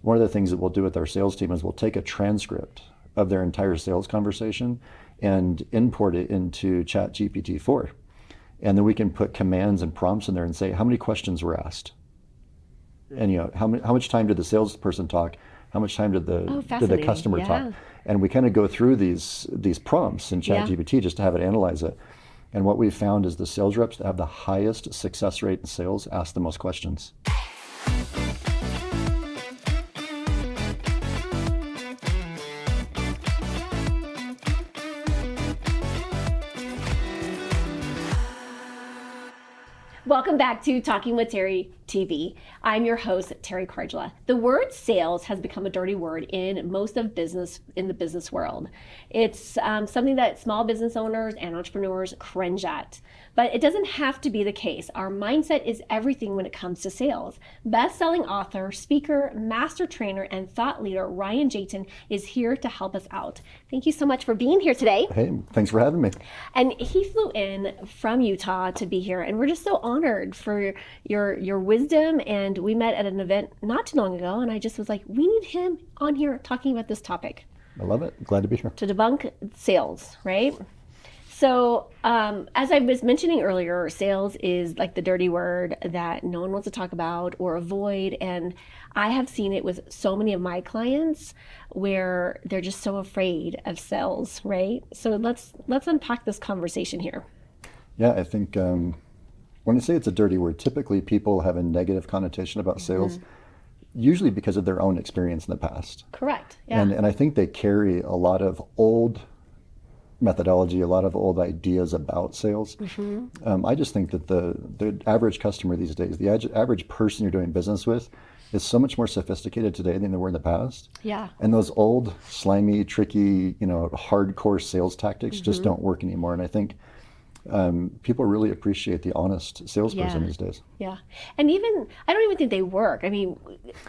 one of the things that we'll do with our sales team is we'll take a transcript of their entire sales conversation and import it into ChatGPT-4. And then we can put commands and prompts in there and say, how many questions were asked? And how much time did the salesperson talk? How much time did the customer talk? And we kind of go through these prompts in ChatGPT just to have it analyze it. And what we've found is the sales reps that have the highest success rate in sales ask the most questions. Welcome back to Talking with Teri TV. I'm your host, Teri Cardula. The word sales has become a dirty word in most of business, in the business world. It's something that small business owners and entrepreneurs cringe at. But it doesn't have to be the case. Our mindset is everything when it comes to sales. Best-selling author, speaker, master trainer, and thought leader Ryan Jaten is here to help us out. Thank you so much for being here today. Hey, thanks for having me. And he flew in from Utah to be here, and we're just so honored for your wisdom. And we met at an event not too long ago, and I just was like, we need him on here talking about this topic. I love it. Glad to be here. To debunk sales, right? So as I was mentioning earlier, sales is like the dirty word that no one wants to talk about or avoid. And I have seen it with so many of my clients where they're just so afraid of sales, right? So let's unpack this conversation here. Yeah, I think when I say it's a dirty word, typically people have a negative connotation about sales, usually because of their own experience in the past. Correct. Yeah. And I think they carry a lot of old methodology, a lot of old ideas about sales. I just think that the average customer these days, the average person you're doing business with, is so much more sophisticated today than they were in the past. Yeah. And those old, slimy, tricky, hardcore sales tactics just don't work anymore. And I think people really appreciate the honest salesperson these days. Yeah. And I don't even think they work. I mean,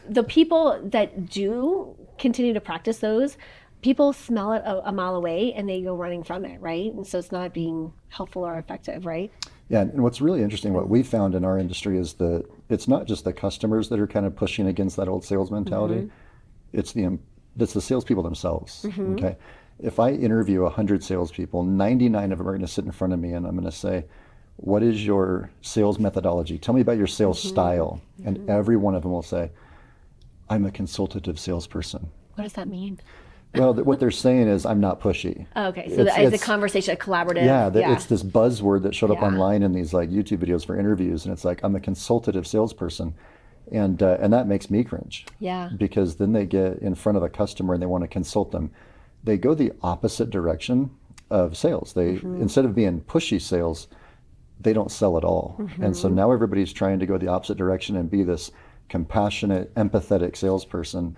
the people that do continue to practice those, people smell it a mile away and they go running from it, right? And so it's not being helpful or effective, right? Yeah, and what's really interesting, what we found in our industry is that it's not just the customers that are kind of pushing against that old sales mentality. It's the salespeople themselves, okay? If I interview 100 salespeople, 99 of them are going to sit in front of me and I'm going to say, what is your sales methodology? Tell me about your sales style. And every one of them will say, I'm a consultative salesperson. What does that mean? Well, what they're saying is I'm not pushy. Okay, so it's a conversation, a collaborative. Yeah, it's this buzzword that showed up online in these like YouTube videos for interviews, and it's like I'm a consultative salesperson, and that makes me cringe. Yeah. Because then they get in front of a customer and they want to consult them. They go the opposite direction of sales. They instead of being pushy sales, they don't sell at all. And so now everybody's trying to go the opposite direction and be this compassionate, empathetic salesperson,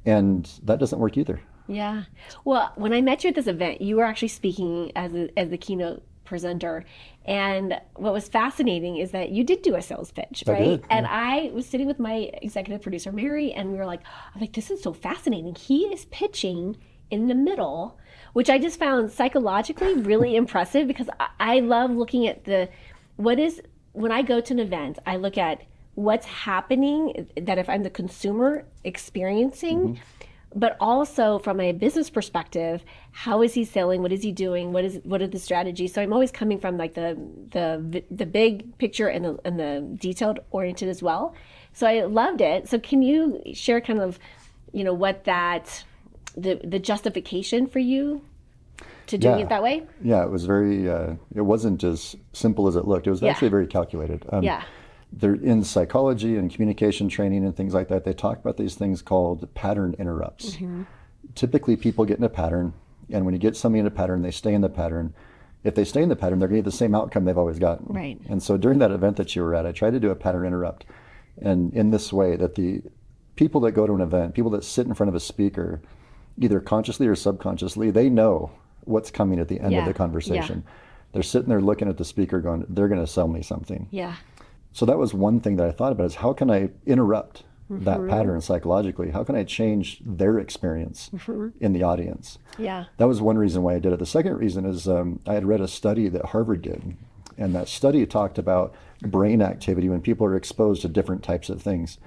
and that doesn't work either. Yeah. Well, when I met you at this event, you were actually speaking as the keynote presenter. And what was fascinating is that you did do a sales pitch, right? I did, and I was sitting with my executive producer, Mary, and we were like, this is so fascinating. He is pitching in the middle, which I just found psychologically really impressive because I love looking at when I go to an event, I look at what's happening that if I'm the consumer experiencing, but also from a business perspective, how is he selling? What is he doing? What are the strategies? So I'm always coming from like the big picture and the detailed oriented as well. So I loved it. So can you share kind of, what the justification for you to doing it that way? Yeah, it was very. It wasn't as simple as it looked. It was actually very calculated. They're in psychology and communication training and things like that. They talk about these things called pattern interrupts. Typically, people get in a pattern, and when you get somebody in a pattern, they stay in the pattern. If they stay in the pattern, they're going to get the same outcome they've always gotten. Right. And so during that event that you were at, I tried to do a pattern interrupt, and in this way, that the people that go to an event, people that sit in front of a speaker, either consciously or subconsciously, they know what's coming at the end of the conversation. They're sitting there looking at the speaker going, they're going to sell me something. Yeah. So that was one thing that I thought about is how can I interrupt that pattern psychologically? How can I change their experience in the audience? Yeah. That was one reason why I did it. The second reason is I had read a study that Harvard did, and that study talked about brain activity when people are exposed to different types of things.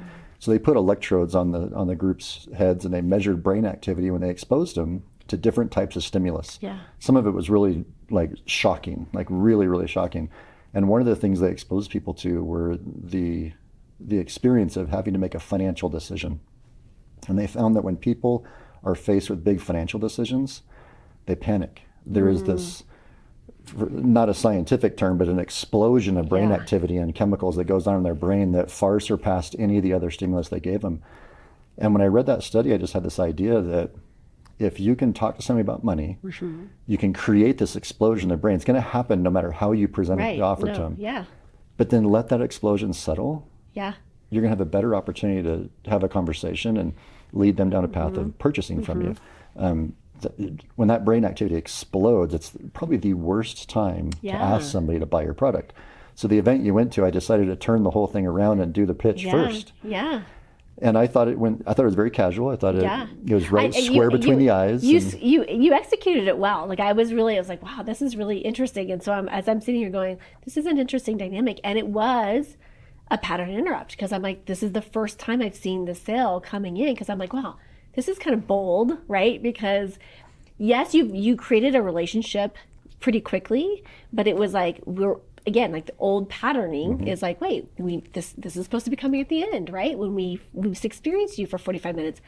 So they put electrodes on the group's heads and they measured brain activity when they exposed them to different types of stimulus. Yeah. Some of it was really like shocking, like really, really shocking. And one of the things they exposed people to were the experience of having to make a financial decision. And they found that when people are faced with big financial decisions, they panic. There is this, not a scientific term, but an explosion of brain activity and chemicals that goes on in their brain that far surpassed any of the other stimulus they gave them. And when I read that study, I just had this idea that if you can talk to somebody about money, you can create this explosion in their brain. It's going to happen no matter how you present the offer to them. Yeah. But then let that explosion settle. Yeah. You're going to have a better opportunity to have a conversation and lead them down a path of purchasing from you. When that brain activity explodes, it's probably the worst time to ask somebody to buy your product. So the event you went to, I decided to turn the whole thing around and do the pitch first. Yeah. And I thought it was very casual. I thought it was right square between the eyes. You executed it well. Like I was like, wow, this is really interesting. And so as I'm sitting here going, this is an interesting dynamic. And it was a pattern interrupt because I'm like, this is the first time I've seen the sale coming in because I'm like, wow, this is kind of bold, right? Because yes, you created a relationship pretty quickly, but it was like again, like the old patterning is like, wait, this is supposed to be coming at the end, right? When we've experienced you for 45 minutes.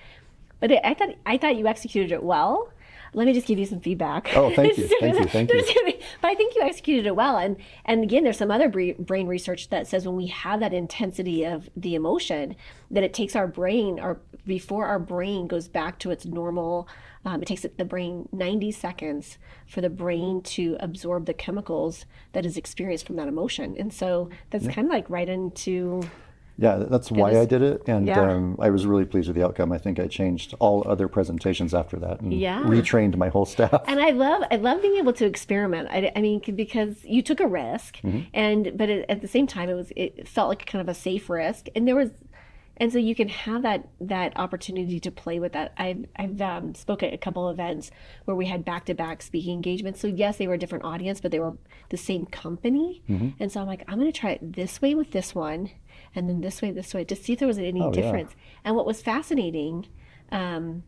But I thought you executed it well. Let me just give you some feedback. Oh, thank you. Thank you. But I think you executed it well. And again, there's some other brain research that says when we have that intensity of the emotion, that it takes our brain, before our brain goes back to its normal, it takes the brain 90 seconds for the brain to absorb the chemicals that is experienced from that emotion. And so that's kind of like right into... Yeah, that's why I did it, and I was really pleased with the outcome. I think I changed all other presentations after that and retrained my whole staff. And I love being able to experiment. I mean, because you took a risk, but at the same time, it felt like kind of a safe risk, and so you can have that opportunity to play with that. I've spoke at a couple of events where we had back-to-back speaking engagements. So yes, they were a different audience, but they were the same company. And so I'm like, I'm going to try it this way with this one, and then this way, to see if there was any difference. And what was fascinating, and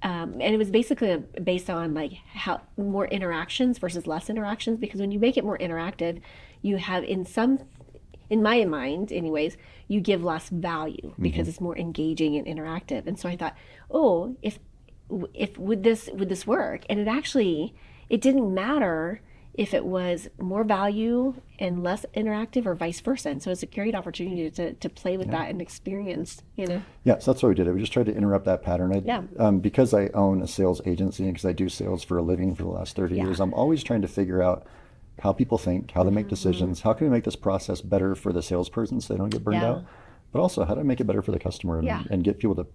it was basically based on like how more interactions versus less interactions, because when you make it more interactive, you have in my mind anyways, you give less value because it's more engaging and interactive. And so I thought, oh, if would this work? And it didn't matter if it was more value and less interactive or vice versa. And so it's a great opportunity to play with that and experience, Yeah, so that's what we did. We just tried to interrupt that pattern. Because I own a sales agency and because I do sales for a living for the last 30 years, I'm always trying to figure out how people think, how they make decisions, how can we make this process better for the salesperson so they don't get burned out, but also how do I make it better for the customer and get people to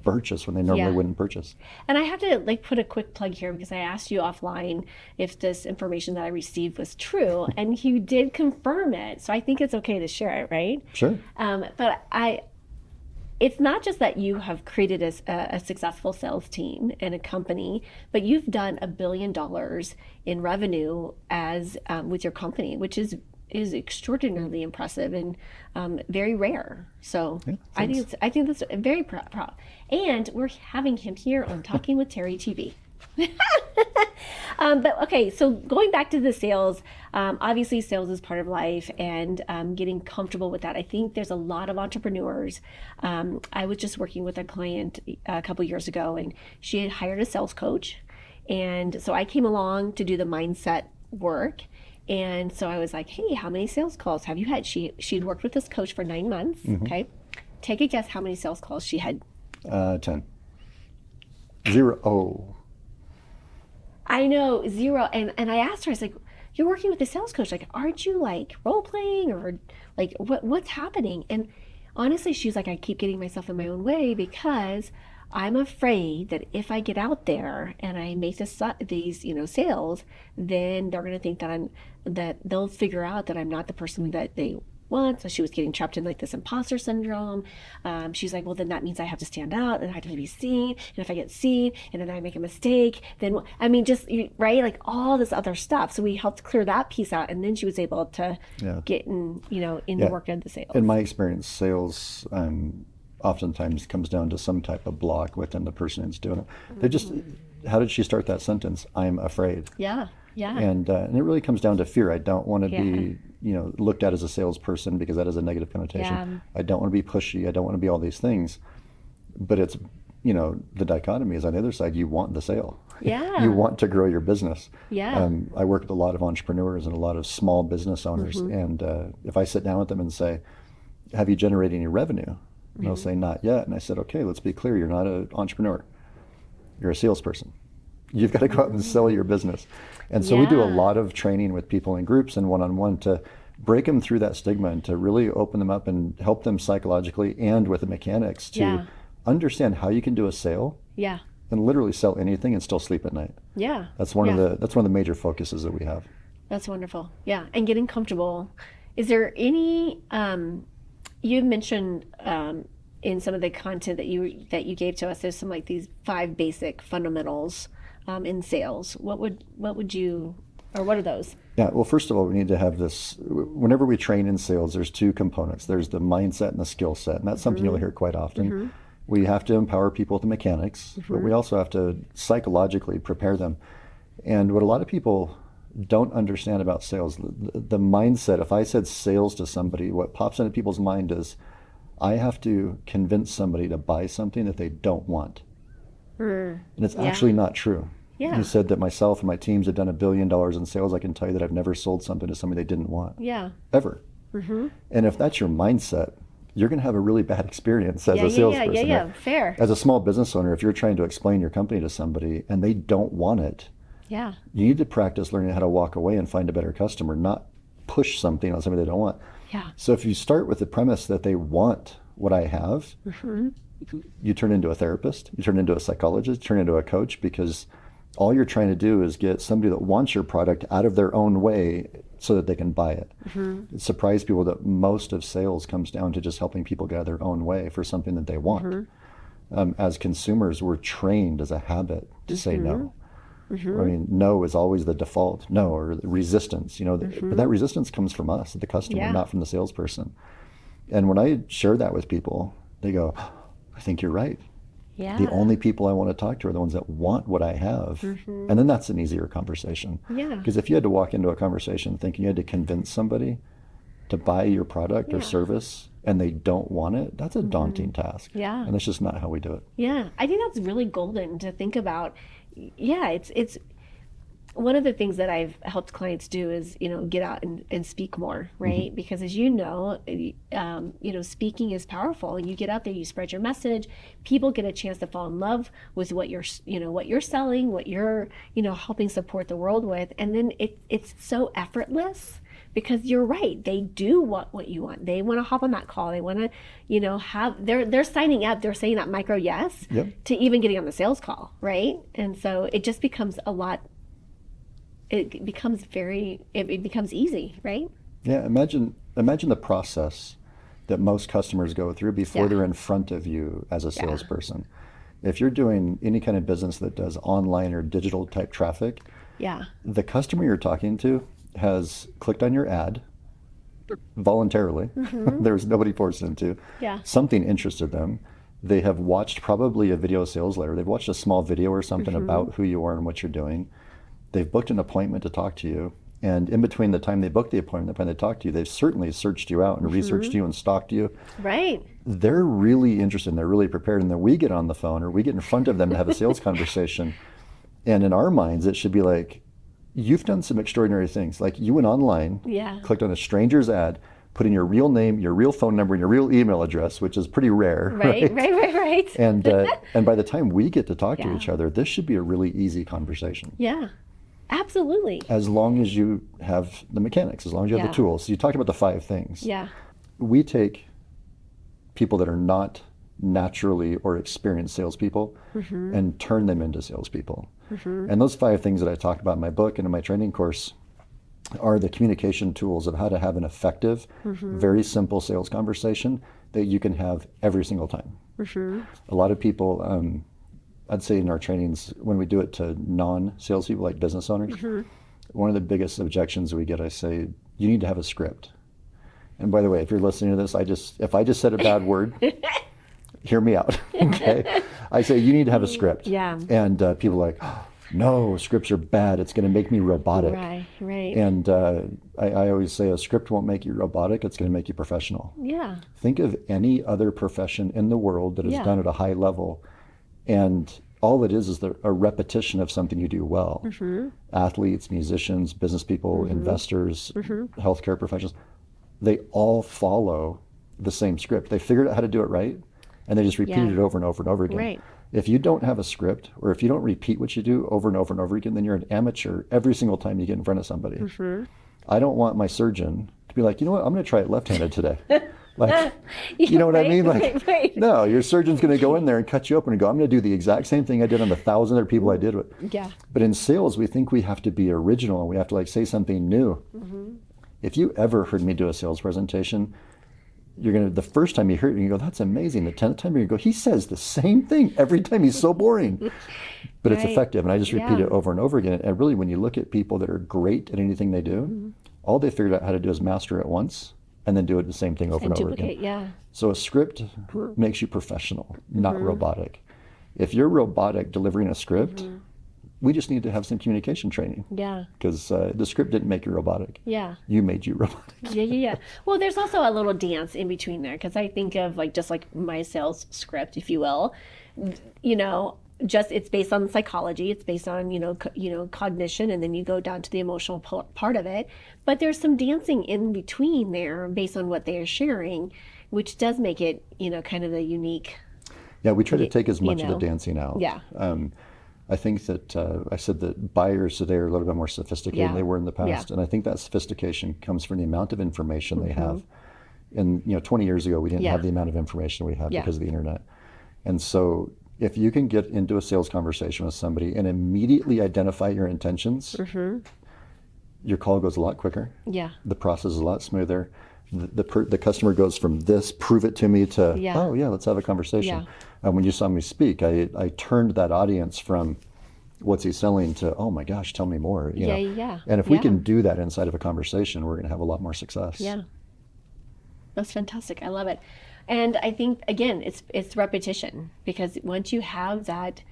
purchase when they normally wouldn't purchase. And I have to put a quick plug here because I asked you offline if this information that I received was true, and you did confirm it. So I think it's okay to share it, right? Sure. But it's not just that you have created a successful sales team and a company, but you've done $1 billion in revenue as with your company, which is extraordinarily impressive and very rare. So I think that's very proud. And we're having him here on Talking with Teri TV. But okay, so going back to the sales, obviously sales is part of life, and getting comfortable with that. I think there's a lot of entrepreneurs. I was just working with a client a couple years ago, and she had hired a sales coach. And so I came along to do the mindset work. And so I was like, hey, how many sales calls have you had? She'd worked with this coach for 9 months. Okay. Take a guess how many sales calls she had. 10. 0. Oh. I know, 0. And I asked her, I was like, you're working with a sales coach. Like, aren't you role playing or what's happening? And honestly, she's like, I keep getting myself in my own way because I'm afraid that if I get out there and I make these sales, then they're going to think that they'll figure out that I'm not the person that they want. So she was getting trapped in this imposter syndrome. She's like, well, then that means I have to stand out and I have to be seen. And if I get seen and then I make a mistake, then right, all this other stuff. So we helped clear that piece out, and then she was able to get in the work of the sales. In my experience, sales oftentimes comes down to some type of block within the person who's doing it. They just, how did she start that sentence? I'm afraid. Yeah. Yeah. And it really comes down to fear. I don't want to Yeah. be, looked at as a salesperson because that has a negative connotation. Yeah. I don't want to be pushy. I don't want to be all these things. But it's, the dichotomy is on the other side, you want the sale. Yeah. You want to grow your business. Yeah. I work with a lot of entrepreneurs and a lot of small business owners. And if I sit down with them and say, have you generated any revenue? And they'll say, not yet. And I said, okay, let's be clear. You're not an entrepreneur. You're a salesperson. You've got to go out and sell your business. And so we do a lot of training with people in groups and one-on-one to break them through that stigma and to really open them up and help them psychologically and with the mechanics to understand how you can do a sale and literally sell anything and still sleep at night. Yeah. That's one of the major focuses that we have. That's wonderful. Yeah. And getting comfortable. Is there any, you mentioned in some of the content that you gave to us, there's some like these 5 basic fundamentals in sales. What are those? Yeah, well, first of all, we need to have this, whenever we train in sales, there's 2 components. There's the mindset and the skill set, and that's something you'll hear quite often. We have to empower people with the mechanics, but we also have to psychologically prepare them. And what a lot of people don't understand about sales, the mindset, if I said sales to somebody, what pops into people's mind is, I have to convince somebody to buy something that they don't want. And it's actually not true. Yeah. You said that myself and my teams have done $1 billion in sales. I can tell you that I've never sold something to somebody they didn't want. Yeah. Ever. And if that's your mindset, you're going to have a really bad experience as a salesperson. Yeah. Fair. As a small business owner, if you're trying to explain your company to somebody and they don't want it, you need to practice learning how to walk away and find a better customer, not push something on somebody they don't want. Yeah. So if you start with the premise that they want what I have, you turn into a therapist, you turn into a psychologist, you turn into a coach, because all you're trying to do is get somebody that wants your product out of their own way so that they can buy it. It surprised people that most of sales comes down to just helping people get out of their own way for something that they want. As consumers, we're trained as a habit to say no. I mean, no is always the default, no, or resistance, but that resistance comes from us, the customer, not from the salesperson. And when I share that with people, they go, I think you're right. Yeah. The only people I want to talk to are the ones that want what I have. And then that's an easier conversation. Yeah. Because if you had to walk into a conversation thinking you had to convince somebody to buy your product or service and they don't want it, that's a daunting task. Yeah. And that's just not how we do it. Yeah. I think that's really golden to think about. Yeah. It's one of the things that I've helped clients do is, get out and speak more, right? Because as speaking is powerful. You get out there, you spread your message, people get a chance to fall in love with what you're selling, what you're, helping support the world with. And then it's so effortless because you're right. They do want what you want. They want to hop on that call. They want to, they're signing up. They're saying that micro yes to even getting on the sales call, right? And so it just becomes it becomes easy, right? Yeah, imagine the process that most customers go through before they're in front of you as a salesperson. If you're doing any kind of business that does online or digital type traffic, the customer you're talking to has clicked on your ad voluntarily. There's nobody forced them to. Something interested them. They have watched probably a video sales letter. They've watched a small video or something about who you are and what you're doing. They've booked an appointment to talk to you. And in between the time they booked the appointment and the time they talk to you, they've certainly searched you out and researched you and stalked you. Right. They're really interested and they're really prepared. And then we get on the phone or we get in front of them to have a sales conversation. And in our minds, it should be like, you've done some extraordinary things. Like you went online, clicked on a stranger's ad, put in your real name, your real phone number, and your real email address, which is pretty rare. Right. And by the time we get to talk to each other, this should be a really easy conversation. Yeah, absolutely. As long as you have the mechanics, as long as you have the tools. So you talked about the 5 things. Yeah. We take people that are not naturally or experienced salespeople and turn them into salespeople. And those 5 things that I talk about in my book and in my training course are the communication tools of how to have an effective, very simple sales conversation that you can have every single time. A lot of people, I'd say in our trainings, when we do it to non-salespeople like business owners, one of the biggest objections we get, I say, you need to have a script. And by the way, if you're listening to this, if I just said a bad word, hear me out. Okay. I say, you need to have a script. Yeah. And people are like, oh, no, scripts are bad. It's going to make me robotic. Right. And I always say a script won't make you robotic. It's going to make you professional. Yeah. Think of any other profession in the world that is done at a high level. And all it is a repetition of something you do well. Athletes, musicians, business people, investors, healthcare professionals, they all follow the same script. They figured out how to do it right, and they just repeat it over and over and over again. Right. If you don't have a script, or if you don't repeat what you do over and over and over again, then you're an amateur every single time you get in front of somebody. I don't want my surgeon to be like, you know what, I'm going to try it left-handed today. Like, you know what I mean? Like, no, your surgeon's going to go in there and cut you open and go, I'm going to do the exact same thing I did on 1,000 other people I did with. Yeah. But in sales, we think we have to be original and we have to like say something new. If you ever heard me do a sales presentation, the first time you hear it, you go, that's amazing. The 10th time you go, he says the same thing every time. He's so boring. But it's effective. And I just repeat it over and over again. And really, when you look at people that are great at anything they do, all they figured out how to do is master it once and then do it the same thing over and over again. Yeah. So a script makes you professional, not robotic. If you're robotic delivering a script, we just need to have some communication training. Yeah. Because the script didn't make you robotic. Yeah. You made you robotic. Yeah. Well, there's also a little dance in between there, because I think of like just like my sales script, if you will, just it's based on psychology, it's based on cognition, and then you go down to the emotional part of it. But there's some dancing in between there based on what they are sharing, which does make it kind of a unique. Yeah, we try to take as much of the dancing out. Yeah. I think that I said that buyers today are a little bit more sophisticated than they were in the past. And I think that sophistication comes from the amount of information they have. And 20 years ago, we didn't have the amount of information we have because of the internet. And so if you can get into a sales conversation with somebody and immediately identify your intentions, your call goes a lot quicker. Yeah. The process is a lot smoother. The customer goes from this, prove it to me, to, oh yeah, let's have a conversation. When you saw me speak, I turned that audience from what's he selling to, oh my gosh, tell me more. You know? And if we can do that inside of a conversation, we're going to have a lot more success. Yeah. That's fantastic. I love it. And I think, again, it's repetition, because once you have that,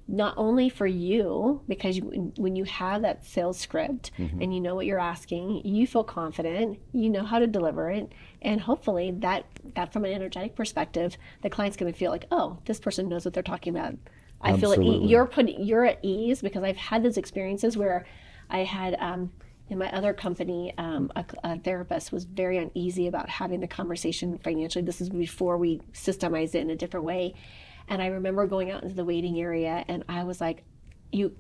not only for you, because when you have that sales script and you know what you're asking, you feel confident, you know how to deliver it, and hopefully that from an energetic perspective, the client's going to feel like, oh, this person knows what they're talking about. I feel like you're at ease, because I've had those experiences where I had in my other company, a therapist was very uneasy about having the conversation financially. This is before we systemized it in a different way. And I remember going out into the waiting area, and I was like,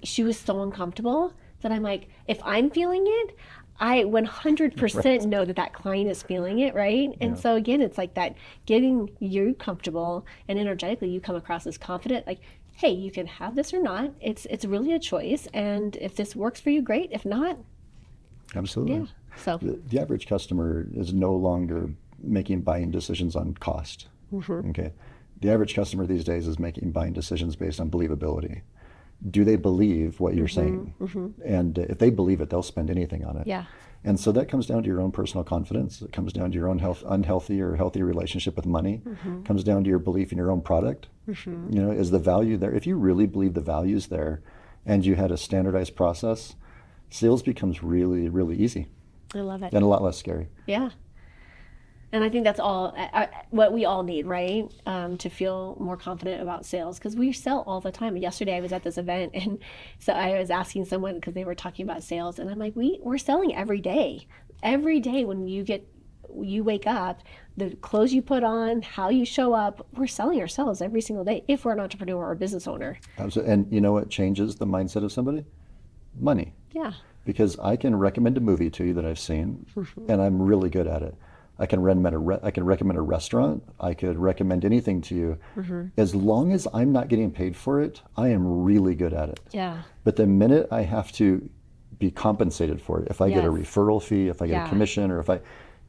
she was so uncomfortable that I'm like, if I'm feeling it, I 100% know that client is feeling it, right? And so again, it's like that, getting you comfortable, and energetically you come across as confident, like, hey, you can have this or not. It's really a choice. And if this works for you, great. If not. Absolutely. Yeah. So the average customer is no longer making buying decisions on cost. Okay. The average customer these days is making buying decisions based on believability. Do they believe what you're saying? And if they believe it, they'll spend anything on it. Yeah. And so that comes down to your own personal confidence. It comes down to your own unhealthy or healthy relationship with money. It comes down to your belief in your own product. Is the value there? If you really believe the value's there, and you had a standardized process, sales becomes really, really easy. I love it. And a lot less scary. Yeah. And I think that's all what we all need, right? To feel more confident about sales, because we sell all the time. Yesterday I was at this event, and so I was asking someone, because they were talking about sales, and I'm like, we're selling every day. Every day when you wake up, the clothes you put on, how you show up, we're selling ourselves every single day if we're an entrepreneur or a business owner. Absolutely. And you know what changes the mindset of somebody? Money. Yeah. Because I can recommend a movie to you that I've seen, and I'm really good at it. I can recommend a restaurant. I could recommend anything to you. As long as I'm not getting paid for it, I am really good at it. Yeah. But the minute I have to be compensated for it, if I get a referral fee, if I get a commission, or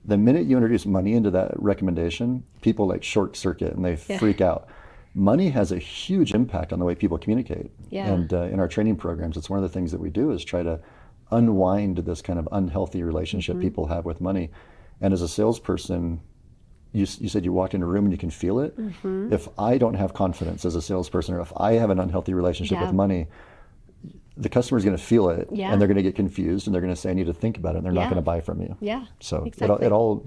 the minute you introduce money into that recommendation, people like short circuit and they freak out. Money has a huge impact on the way people communicate. Yeah. And in our training programs, it's one of the things that we do is try to unwind this kind of unhealthy relationship people have with money. And as a salesperson, you said you walked in a room and you can feel it. If I don't have confidence as a salesperson, or if I have an unhealthy relationship with money, the customer's going to feel it, and they're going to get confused, and they're going to say, I need to think about it, and they're not going to buy from you. Yeah. So exactly. it all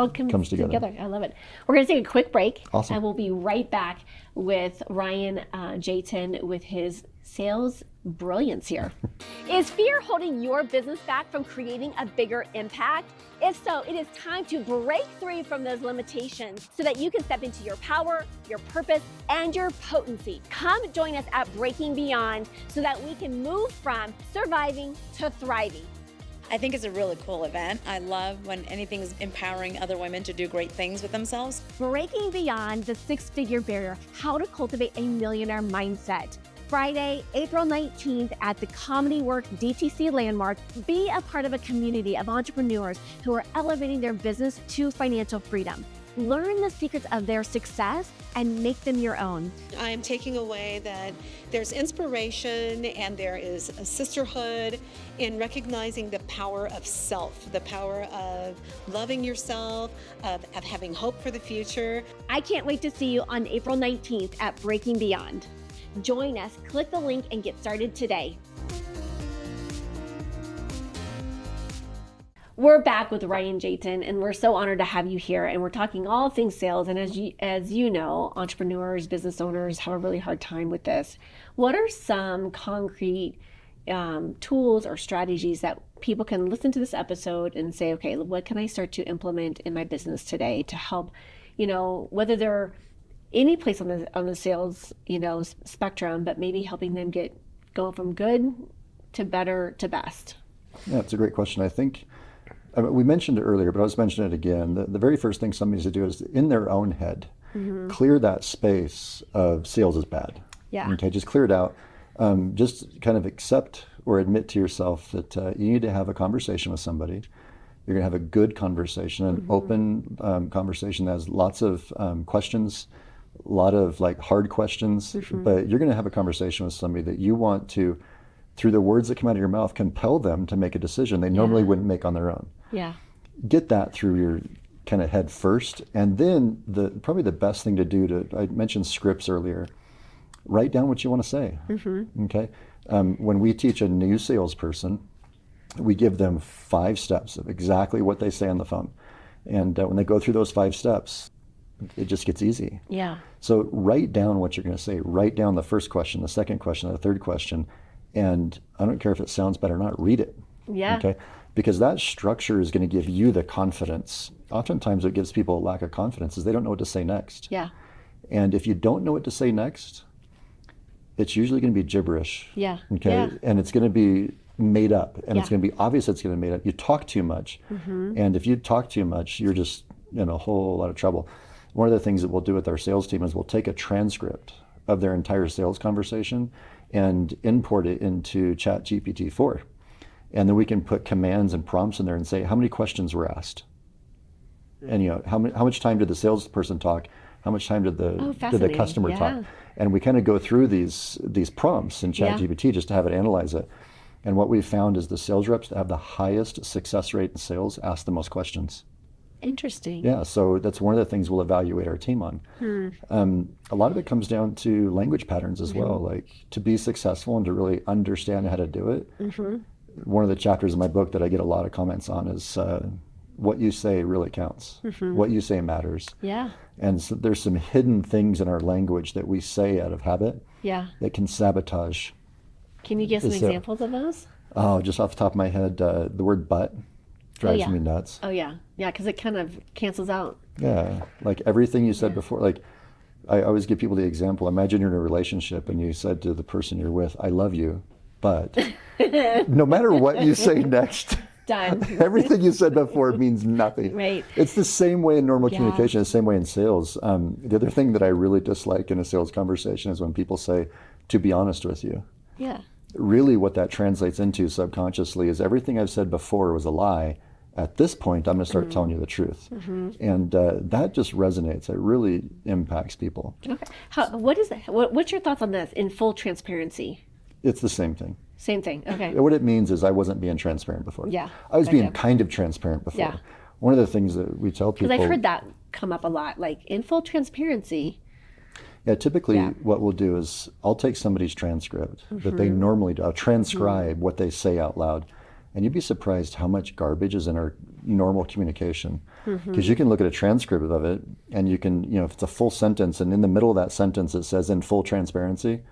comes together. I love it. We're going to take a quick break. Awesome. And we'll be right back with Ryan Jaten with his sales brilliance here. Is fear holding your business back from creating a bigger impact? If so, it is time to break free from those limitations so that you can step into your power, your purpose, and your potency. Come join us at Breaking Beyond so that we can move from surviving to thriving. I think it's a really cool event. I love when anything's empowering other women to do great things with themselves. Breaking Beyond the Six-Figure Barrier, How to Cultivate a Millionaire Mindset. Friday, April 19th at the Comedy Work DTC Landmark. Be a part of a community of entrepreneurs who are elevating their business to financial freedom. Learn the secrets of their success and make them your own. I am taking away that there's inspiration and there is a sisterhood in recognizing the power of self, the power of loving yourself, of having hope for the future. I can't wait to see you on April 19th at Breaking Beyond. Join us, click the link, and get started today. We're back with Ryan Jaten, and we're so honored to have you here. And we're talking all things sales. And as you know, entrepreneurs, business owners have a really hard time with this. What are some concrete tools or strategies that people can listen to this episode and say, okay, what can I start to implement in my business today to help, whether they're any place on the sales, spectrum, but maybe helping them go from good to better to best? Yeah, it's a great question. I think we mentioned it earlier, but I'll just mention it again. The very first thing somebody needs to do is in their own head, clear that space of sales is bad. Yeah. Okay, just clear it out. Just kind of accept or admit to yourself that you need to have a conversation with somebody. You're going to have a good conversation, an open conversation that has lots of questions, a lot of hard questions, but you're going to have a conversation with somebody that you want to, through the words that come out of your mouth, compel them to make a decision they normally wouldn't make on their own. Yeah. Get that through your kind of head first. And then probably the best thing to do I mentioned scripts earlier, write down what you want to say. Okay. When we teach a new salesperson, we give them 5 steps of exactly what they say on the phone. And when they go through those 5 steps, it just gets easy. Yeah. So write down what you're going to say. Write down the first question, the second question, the third question. And I don't care if it sounds bad or not, read it. Yeah. Okay. Because that structure is going to give you the confidence. Oftentimes what gives people a lack of confidence is they don't know what to say next. Yeah. And if you don't know what to say next, it's usually going to be gibberish. Yeah. Okay. Yeah. And it's going to be made up, and it's going to be obvious it's going to be made up. You talk too much. And if you talk too much, you're just in a whole lot of trouble. One of the things that we'll do with our sales team is we'll take a transcript of their entire sales conversation and import it into ChatGPT-4. And then we can put commands and prompts in there and say, how many questions were asked? And how much time did the salesperson talk? How much time did the customer talk? And we kind of go through these prompts in ChatGPT just to have it analyze it. And what we've found is the sales reps that have the highest success rate in sales ask the most questions. Interesting. Yeah, so that's one of the things we'll evaluate our team on. A lot of it comes down to language patterns as well, like to be successful and to really understand how to do it. One of the chapters in my book that I get a lot of comments on is what you say really counts. What you say matters. Yeah. And so there's some hidden things in our language that we say out of habit that can sabotage. Can you give some examples of those? Oh, just off the top of my head, the word but drives me nuts. Oh, yeah. Yeah, because it kind of cancels out. Yeah, like everything you said before. Like, I always give people the example. Imagine you're in a relationship and you said to the person you're with, I love you, but no matter what you say next, done. Everything you said before means nothing. Right. It's the same way in normal communication, the same way in sales. The other thing that I really dislike in a sales conversation is when people say, to be honest with you. Yeah. Really what that translates into subconsciously is everything I've said before was a lie. At this point, I'm going to start telling you the truth. And that just resonates. It really impacts people. Okay. What's your thoughts on this in full transparency? It's the same thing. Same thing. Okay. What it means is I wasn't being transparent before. Yeah. I was being kind of transparent before. Yeah. One of the things that we tell people. Because I've heard that come up a lot, like in full transparency. Yeah, typically Yeah. what we'll do is I'll take somebody's transcript that they normally do. I'll transcribe what they say out loud. And you'd be surprised how much garbage is in our normal communication. Because you can look at a transcript of it and you can, if it's a full sentence and in the middle of that sentence it says in full transparency,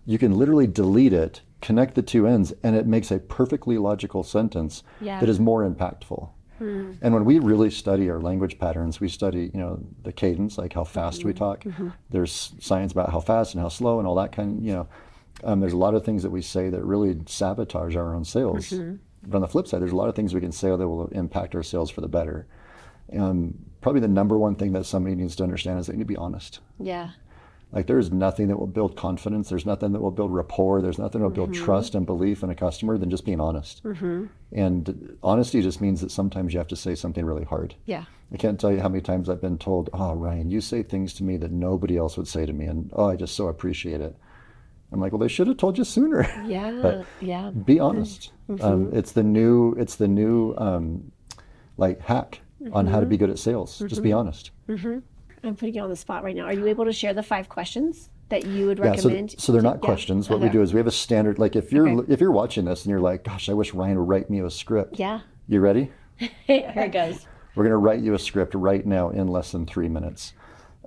you can literally delete it, connect the two ends, and it makes a perfectly logical sentence Yeah. that is more impactful. And when we really study our language patterns, we study, the cadence, like how fast we talk. There's science about how fast and how slow and all that there's a lot of things that we say that really sabotage our own sales. But on the flip side, there's a lot of things we can say that will impact our sales for the better. Probably the number one thing that somebody needs to understand is they need to be honest. Yeah. Like there's nothing that will build confidence. There's nothing that will build rapport. There's nothing that will build trust and belief in a customer than just being honest. And honesty just means that sometimes you have to say something really hard. Yeah. I can't tell you how many times I've been told, oh, Ryan, you say things to me that nobody else would say to me. And I just so appreciate it. I'm like, well, they should have told you sooner. Yeah. But yeah. be honest. It's the new hack on how to be good at sales. Just be honest. I'm putting you on the spot right now. Are you able to share the 5 questions that you would Yeah, recommend? so they're not questions. What we do is we have a standard, like if you're watching this and you're like, gosh, I wish Ryan would write me a script. Yeah. You ready? Here it goes. We're going to write you a script right now in less than 3 minutes.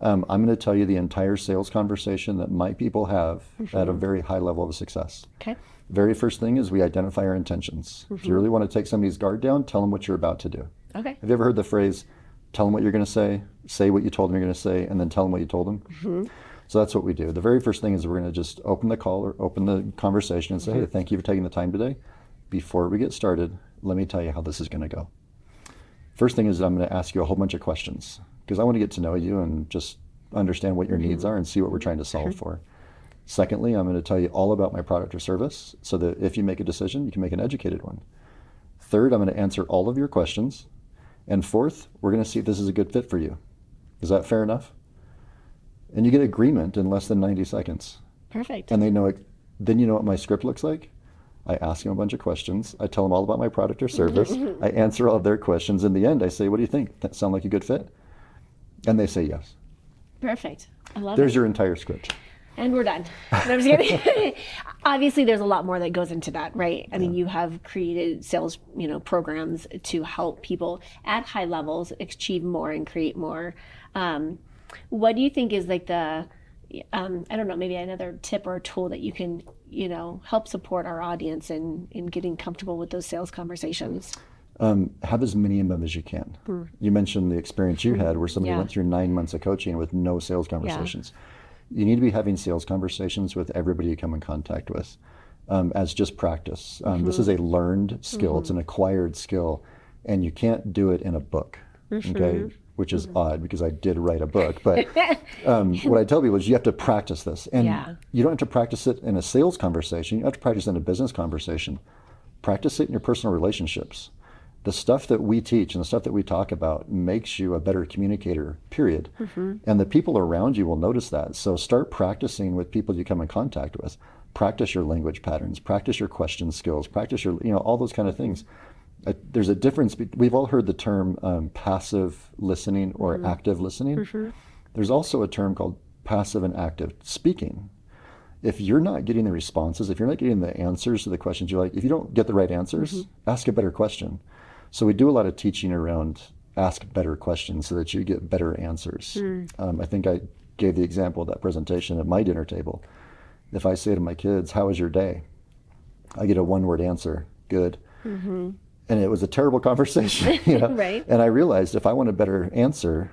I'm going to tell you the entire sales conversation that my people have at a very high level of success. Okay. Very first thing is we identify our intentions. If you really want to take somebody's guard down, tell them what you're about to do. Okay. Have you ever heard the phrase, tell them what you're going to say what you told them you're going to say, and then tell them what you told them? So that's what we do. The very first thing is we're going to just open the call or open the conversation and say, hey, thank you for taking the time today. Before we get started, let me tell you how this is going to go. First thing is I'm going to ask you a whole bunch of questions because I want to get to know you and just understand what your needs are and see what we're trying to solve for. Secondly, I'm going to tell you all about my product or service so that if you make a decision, you can make an educated one. Third, I'm going to answer all of your questions. And fourth, we're going to see if this is a good fit for you. Is that fair enough? And you get agreement in less than 90 seconds. Perfect. And they know it. Then you know what my script looks like? I ask them a bunch of questions. I tell them all about my product or service. I answer all of their questions. In the end, I say, what do you think? That sound like a good fit? And they say yes. Perfect. I love There's it. your entire script. And we're done. No, I'm just kidding. Obviously, there's a lot more that goes into that, right? I mean, you have created sales, programs to help people at high levels achieve more and create more. What do you think is like the, I don't know, maybe another tip or tool that you can, help support our audience in getting comfortable with those sales conversations? Have as many of them as you can. You mentioned the experience you had where somebody went through 9 months of coaching with no sales conversations. You need to be having sales conversations with everybody you come in contact with as just practice. This is a learned skill. It's an acquired skill, and you can't do it in a book, okay? Which is odd because I did write a book. But what I tell people is you have to practice this. And you don't have to practice it in a sales conversation. You have to practice it in a business conversation. Practice it in your personal relationships. The stuff that we teach and the stuff that we talk about makes you a better communicator, period. And the people around you will notice that. So start practicing with people you come in contact with. Practice your language patterns, practice your question skills, practice your, all those kind of things. There's a difference. We've all heard the term passive listening or active listening. There's also a term called passive and active speaking. If you're not getting the responses, if you're not getting the answers to the questions you like, if you don't get the right answers, ask a better question. So we do a lot of teaching around ask better questions so that you get better answers. I think I gave the example of that presentation at my dinner table. If I say to my kids, how was your day? I get a one-word answer, good. And it was a terrible conversation. Right. And I realized if I want a better answer,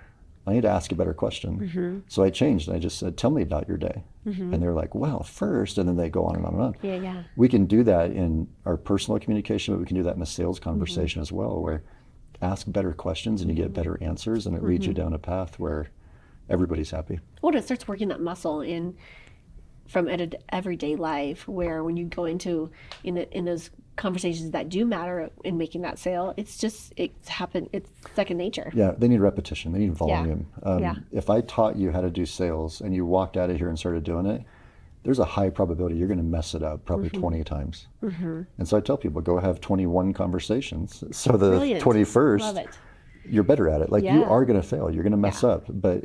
I need to ask a better question. So I changed and I just said, tell me about your day. And they're like, well, first, and then they go on and on and on. Yeah. We can do that in our personal communication, but we can do that in a sales conversation as well, where ask better questions and you get better answers and it leads you down a path where everybody's happy. Well, it starts working that muscle from everyday life, where when you go into in those conversations that do matter in making that sale, it's second nature. Yeah, they need repetition, they need volume. Yeah. If I taught you how to do sales and you walked out of here and started doing it, there's a high probability you're going to mess it up probably 20 times. And so I tell people, go have 21 conversations. So the Brilliant. 21st, Love it. you're better at it. Like you Yeah. are going to fail. You're going to mess up, but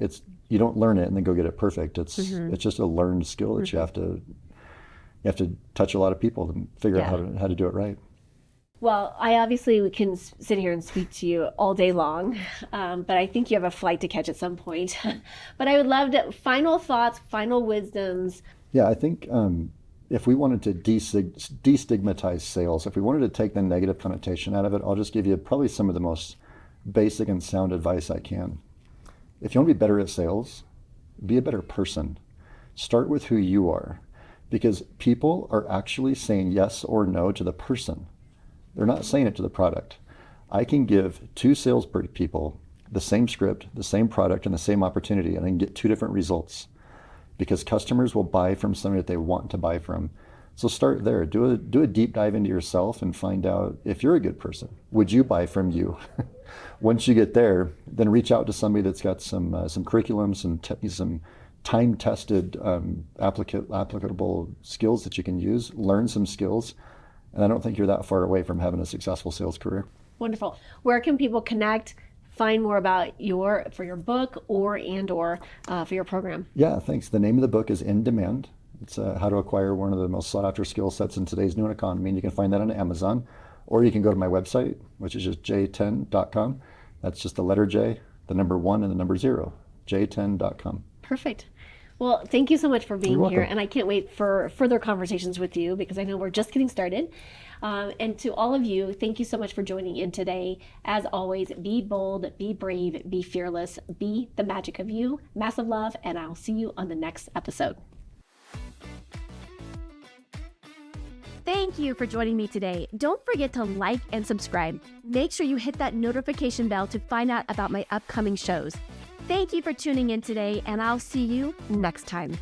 you don't learn it and then go get it perfect. It's just a learned skill that you have to touch a lot of people to figure out how to do it right. Well, I obviously can sit here and speak to you all day long, but I think you have a flight to catch at some point. But I would love to, final thoughts, final wisdoms. Yeah, I think if we wanted to destigmatize sales, if we wanted to take the negative connotation out of it, I'll just give you probably some of the most basic and sound advice I can. If you want to be better at sales, be a better person. Start with who you are, because people are actually saying yes or no to the person. They're not saying it to the product. I can give 2 salespeople the same script, the same product, and the same opportunity, and I can get 2 different results, because customers will buy from somebody that they want to buy from. So start there. Do a deep dive into yourself and find out if you're a good person. Would you buy from you? Once you get there, then reach out to somebody that's got some curriculum, some time-tested applicable skills that you can use. Learn some skills. And I don't think you're that far away from having a successful sales career. Wonderful. Where can people connect, find more about for your book or for your program? Yeah, thanks. The name of the book is In Demand. It's how to acquire one of the most sought after skill sets in today's new economy. And you can find that on Amazon, or you can go to my website, which is just j10.com. That's just the letter J, the number 1 and the number 0, j10.com. Perfect. Well, thank you so much for being You're here, welcome. and I can't wait for further conversations with you, because I know we're just getting started. And to all of you, thank you so much for joining in today. As always, be bold, be brave, be fearless, be the magic of you. Massive love, and I'll see you on the next episode. Thank you for joining me today. Don't forget to like and subscribe. Make sure you hit that notification bell to find out about my upcoming shows. Thank you for tuning in today, and I'll see you next time.